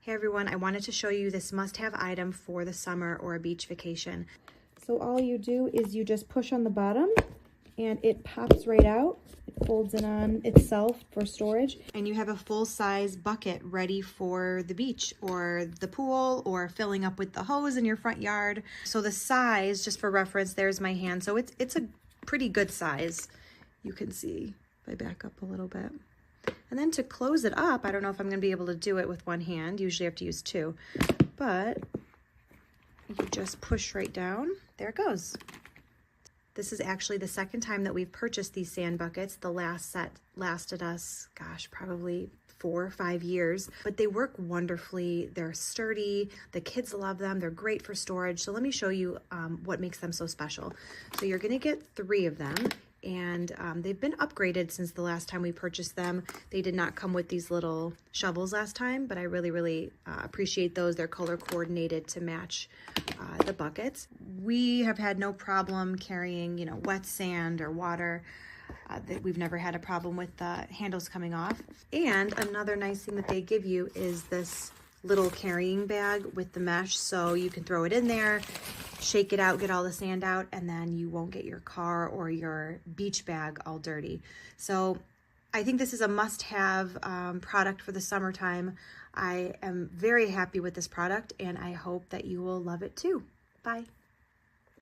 Hey everyone, I wanted to show you this must-have item for the summer or a beach vacation. So all you do is you just push on the bottom and it pops right out. It folds in on itself for storage. And you have a full-size bucket ready for the beach or the pool or filling up with the hose in your front yard. So the size, just for reference, there's my hand. So it's a pretty good size. You can see if I back up a little bit. And then to close it up, I don't know if I'm going to be able to do it with one hand. Usually I have to use two. But you just push right down. There it goes. This is actually the second time that we've purchased these sand buckets. The last set lasted us, gosh, probably 4 or 5 years. But they work wonderfully. They're sturdy. The kids love them. They're great for storage. So let me show you what makes them so special. So you're going to get 3 of them. And they've been upgraded since the last time we purchased them. They did not come with these little shovels last time, but I really appreciate those. They're color coordinated to match the buckets. We have had no problem carrying, wet sand or water. We've never had a problem with the handles coming off. And another nice thing that they give you is this little carrying bag with the mesh, so you can throw it in there, shake it out, get all the sand out, and then you won't get your car or your beach bag all dirty. So I think this is a must-have product for the summertime. I am very happy with this product, and I hope that you will love it too. Bye.